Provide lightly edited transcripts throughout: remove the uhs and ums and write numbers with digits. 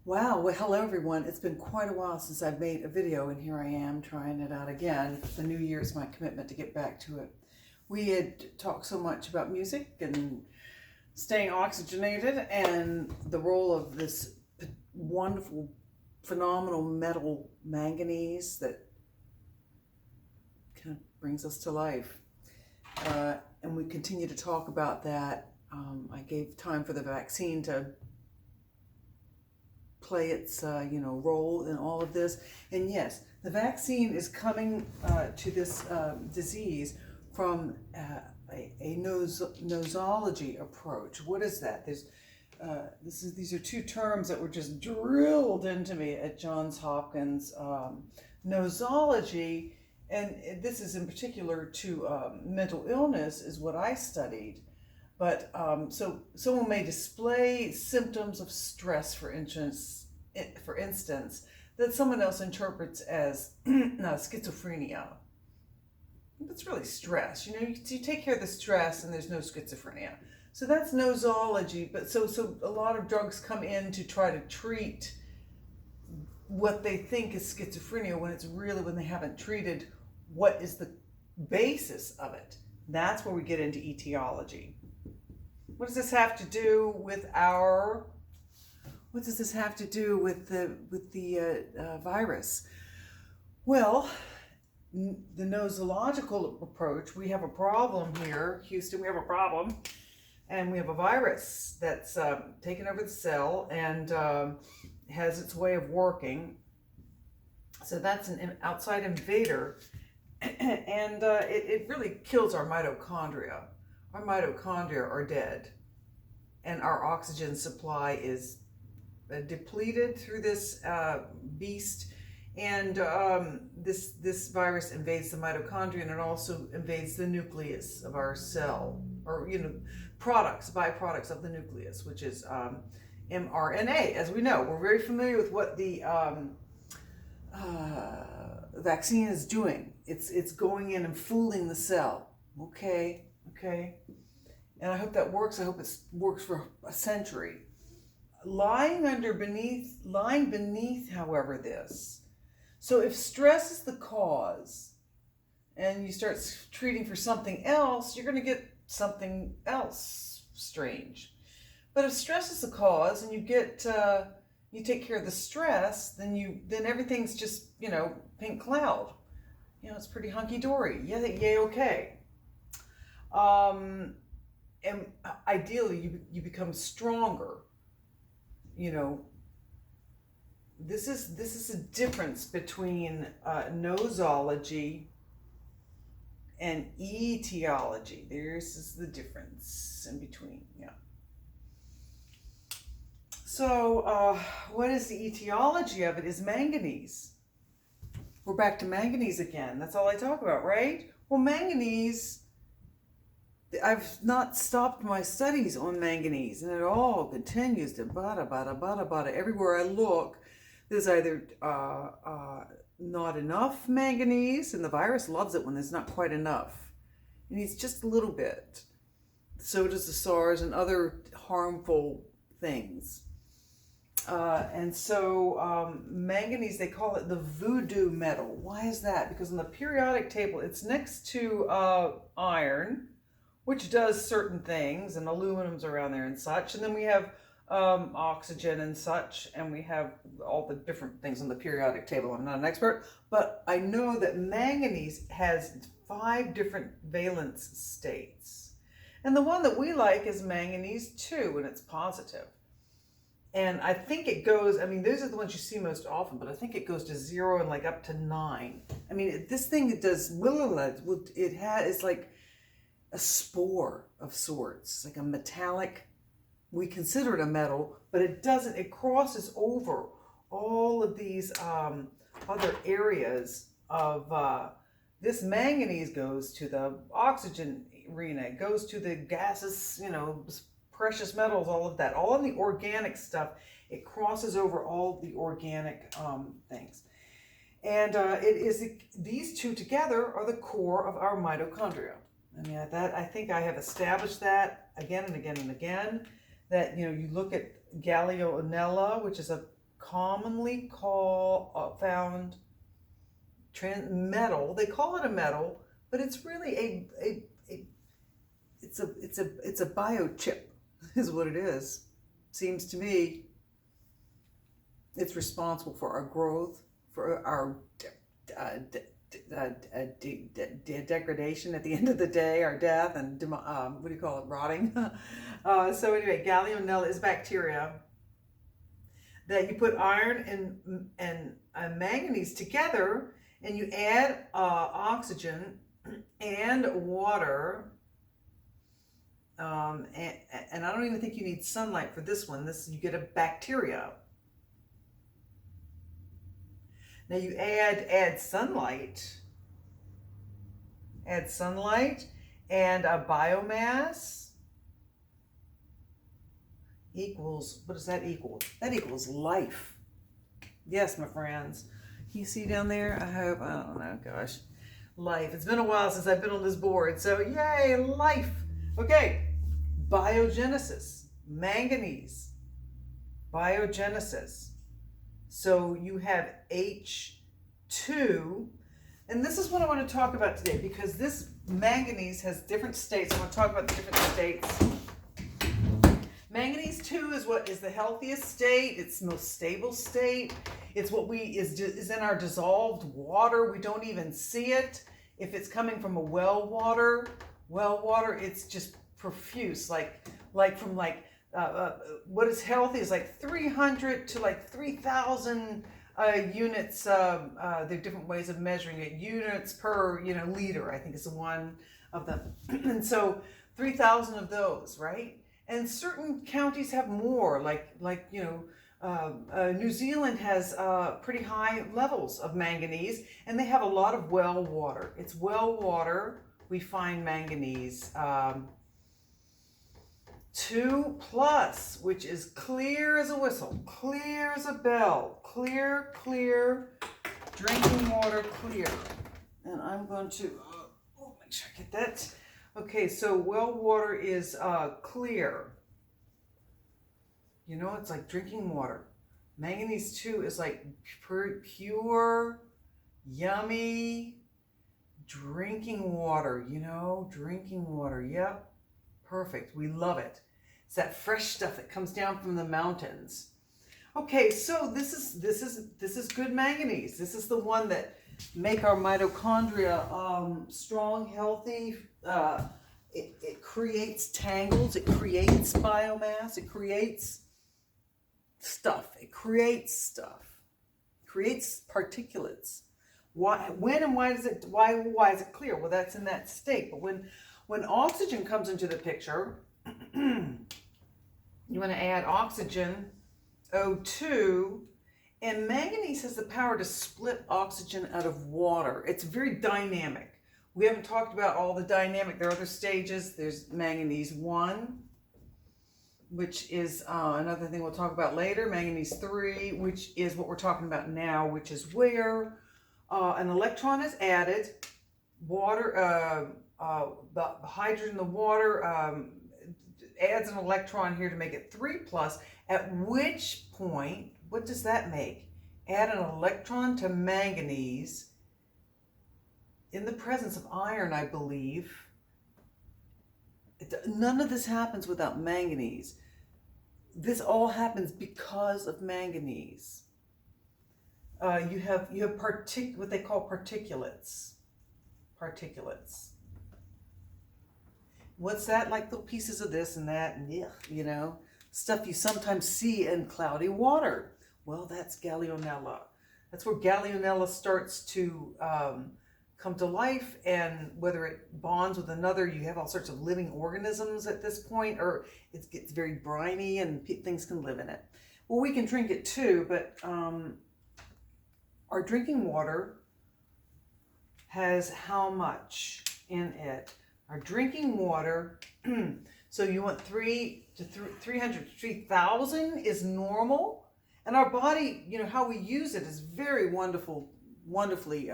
Wow, well, hello everyone. It's been quite a while since I've made a video, and here I am trying it out again. The new year is my commitment to get back to it. We had talked so much about music and staying oxygenated and the role of this wonderful, phenomenal metal manganese that kind of brings us to life. And we continue to talk about that. I gave time for the vaccine to play its role in all of this. And yes, the vaccine is coming to this disease from a nosology approach. What is that? These are two terms that were just drilled into me at Johns Hopkins. Nosology, and this is in particular to mental illness, is what I studied. But so someone may display symptoms of stress, for instance, that someone else interprets as schizophrenia. It's really stress. You take care of the stress, and there's no schizophrenia. So that's nosology. But so a lot of drugs come in to try to treat what they think is schizophrenia when it's really, when they haven't treated what is the basis of it. That's where we get into etiology. What does this have to do with the virus? Well, the nosological approach, we have a problem here, Houston, we have a problem, and we have a virus that's taken over the cell and has its way of working. So that's an outside invader, and it really kills our mitochondria. Our mitochondria are dead, and our oxygen supply is depleted through this beast. And this virus invades the mitochondria, and it also invades the nucleus of our cell, or byproducts of the nucleus, which is mRNA. As we know, we're very familiar with what the vaccine is doing. It's going in and fooling the cell. Okay. And I hope that works. I hope it works for a century. Lying beneath, however, this. So if stress is the cause and you start treating for something else, you're going to get something else strange. But if stress is the cause and you take care of the stress, then everything's just, pink cloud. It's pretty hunky-dory. Yay, okay. And ideally you become stronger. This is a difference between nosology and etiology. This is the difference in between. So what is the etiology of it? Is manganese. We're back to manganese again. That's all I talk about, right? Well, manganese, I've not stopped my studies on manganese, and it all continues to bada. Everywhere I look, there's either not enough manganese, and the virus loves it when there's not quite enough. It needs just a little bit. So does the SARS and other harmful things. And so manganese, they call it the voodoo metal. Why is that? Because on the periodic table, it's next to iron, which does certain things, and aluminum's around there and such. And then we have oxygen and such, and we have all the different things on the periodic table. I'm not an expert, but I know that manganese has 5 different valence states. And the one that we like is manganese 2, and it's positive. And I think it goes, those are the ones you see most often, but I think it goes to 0 and like up to 9. This thing, it does, it's like a spore of sorts. It's like a metallic, we consider it a metal, but it crosses over all of these other areas of, this manganese goes to the oxygen arena, it goes to the gases, precious metals, all of that, all in the organic stuff. It crosses over all the organic things. And these two together are the core of our mitochondria. I think I have established that again and again and again, that, you look at Gallionella, which is a commonly found metal. They call it a metal, but it's really it's a biochip, is what it is. Seems to me it's responsible for our growth, for our degradation at the end of the day, our death, and what do you call it, rotting. So anyway, Gallionella is bacteria that you put iron and manganese together, and you add oxygen and water. And I don't even think you need sunlight for this one. You get a bacteria. Now you add sunlight and a biomass equals, what does that equal? That equals life. Yes, my friends. You see down there? I don't know, gosh. Life. It's been a while since I've been on this board, so yay, life. Okay, biogenesis, manganese, biogenesis. So you have H2, and this is what I want to talk about today, because this manganese has different states. I want to talk about the different states. Manganese 2 is what is the healthiest state. It's the most stable state. It's what is in our dissolved water. We don't even see it. If it's coming from a well water, it's just profuse. Like from what is healthy is like 300 to like 3,000 units. There are different ways of measuring it. Units per liter, I think, is one of them. And so 3,000 of those, right? And certain counties have more, New Zealand has pretty high levels of manganese, and they have a lot of well water. It's well water we find manganese. 2+, which is clear as a whistle, clear as a bell, clear, drinking water, clear. And I'm going to make sure I get that. Okay, so well water is clear. It's like drinking water. Manganese 2 is like pure, yummy, drinking water, drinking water. Yep, perfect. We love it. It's that fresh stuff that comes down from the mountains. Okay, so this is good manganese. This is the one that make our mitochondria strong, healthy. It creates tangles, it creates biomass, it creates stuff, creates particulates. Why is it clear? Well, that's in that state. But when oxygen comes into the picture, you want to add oxygen, O2, and manganese has the power to split oxygen out of water. It's very dynamic. We haven't talked about all the dynamic. There are other stages. There's manganese 1, which is another thing we'll talk about later. Manganese 3, which is what we're talking about now, which is where an electron is added. Water, the hydrogen in the water adds an electron here to make it 3+, at which point, what does that make? Add an electron to manganese in the presence of iron, I believe. None of this happens without manganese. This all happens because of manganese. You have what they call particulates. What's that? Like little pieces of this and that, and stuff you sometimes see in cloudy water. Well, that's Gallionella. That's where Gallionella starts to come to life, and whether it bonds with another, you have all sorts of living organisms at this point, or it gets very briny and things can live in it. Well, we can drink it too, but our drinking water has how much in it? Our drinking water, so you want 300,000 is normal, and our body, how we use it is very wonderfully.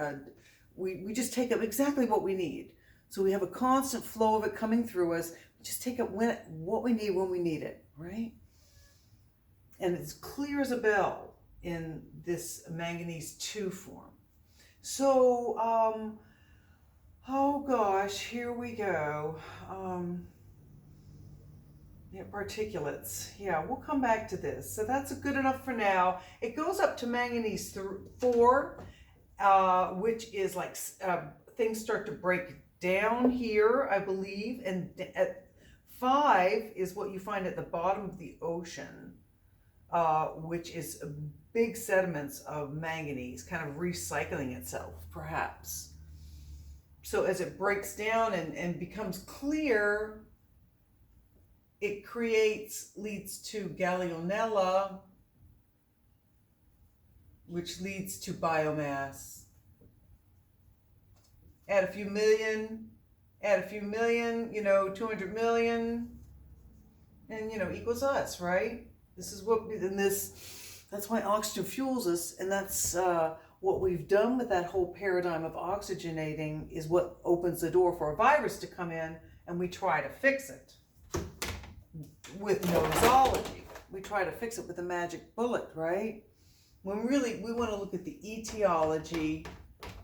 We just take up exactly what we need. So we have a constant flow of it coming through us. We just take up what we need when we need it, right? And it's clear as a bell. in this manganese 2 form. So, oh gosh, here we go. Yeah, particulates. Yeah, we'll come back to this. So that's good enough for now. It goes up to manganese 4, which is like things start to break down here, I believe. And at 5 is what you find at the bottom of the ocean, which is big sediments of manganese, kind of recycling itself, perhaps. So as it breaks down and becomes clear, it leads to gallionella, which leads to biomass. Add a few million, 200 million, and equals us, right? This is what that's why oxygen fuels us, and that's what we've done with that whole paradigm of oxygenating is what opens the door for a virus to come in, and we try to fix it with nosology. We try to fix it with a magic bullet, right? When really we want to look at the etiology.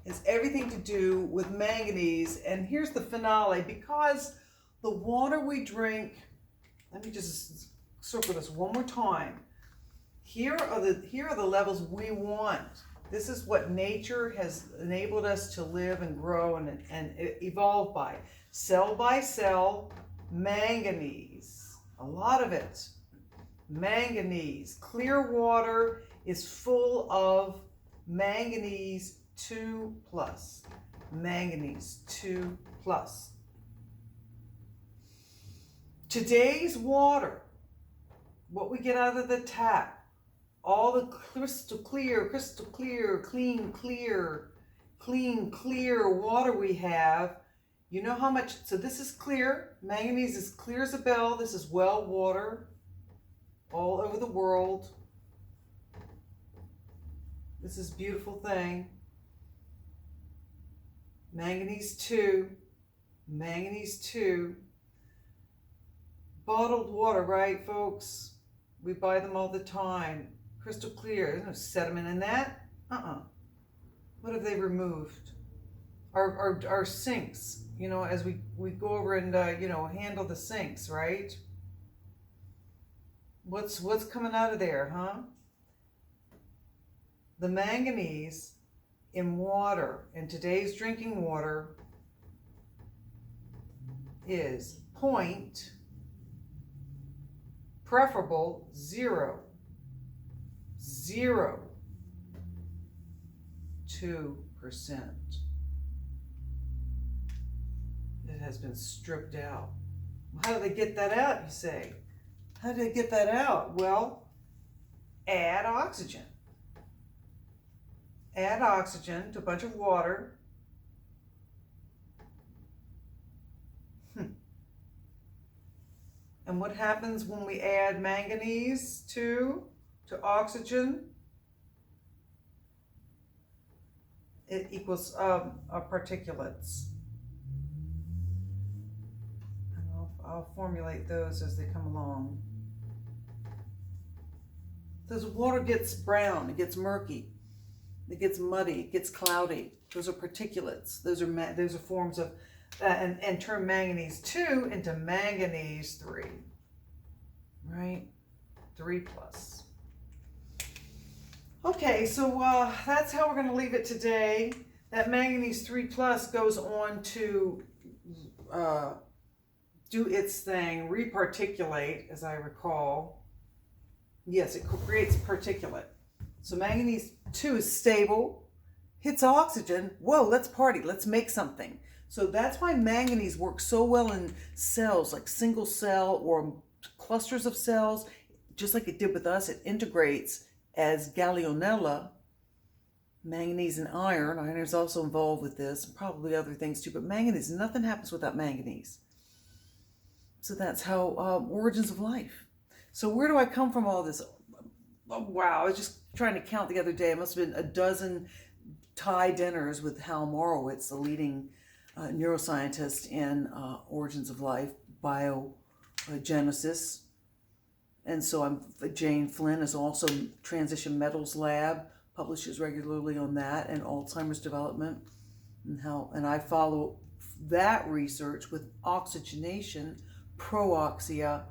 It's everything to do with manganese. And here's the finale. Because the water we drink, let me just circle this one more time. Here are the levels we want. This is what nature has enabled us to live and grow and evolve by. Cell by cell, manganese. A lot of it. Manganese. Clear water is full of manganese 2 plus. Manganese 2 plus. Today's water, what we get out of the tap, all the crystal clear, clean, clear water we have, you know how much, so this is clear, manganese is clear as a bell, this is well water, all over the world. This is a beautiful thing. Manganese 2, bottled water, right, folks? We buy them all the time. Crystal clear. There's no sediment in that. What have they removed? Our sinks, as we go over and, handle the sinks, right? What's coming out of there, huh? The manganese in water, in today's drinking water, is preferable 0.02%. It has been stripped out. How do they get that out, you say? How do they get that out? Well, add oxygen. Add oxygen to a bunch of water. And what happens when we add manganese to oxygen? It equals particulates. And I'll formulate those as they come along. As water gets brown, it gets murky, it gets muddy, it gets cloudy. Those are particulates. Those are forms of, and turn manganese 2 into manganese 3, right? 3 plus. Okay, so that's how we're going to leave it today. That manganese 3 plus goes on to do its thing, reparticulate, as I recall. Yes, it creates particulate. So manganese 2 is stable, hits oxygen. Whoa, let's party, let's make something. So that's why manganese works so well in cells, like single cell or clusters of cells. Just like it did with us, it integrates as gallionella, manganese and iron. Iron is also involved with this, and probably other things too, but manganese, nothing happens without manganese. So that's how origins of life. So where do I come from all this? Oh, wow, I was just trying to count the other day. It must have been a dozen Thai dinners with Hal Morowitz, the leading neuroscientist in origins of life, biogenesis, And so Jane Flynn is also Transition Metals Lab, publishes regularly on that and Alzheimer's development and I follow that research with oxygenation, prooxia,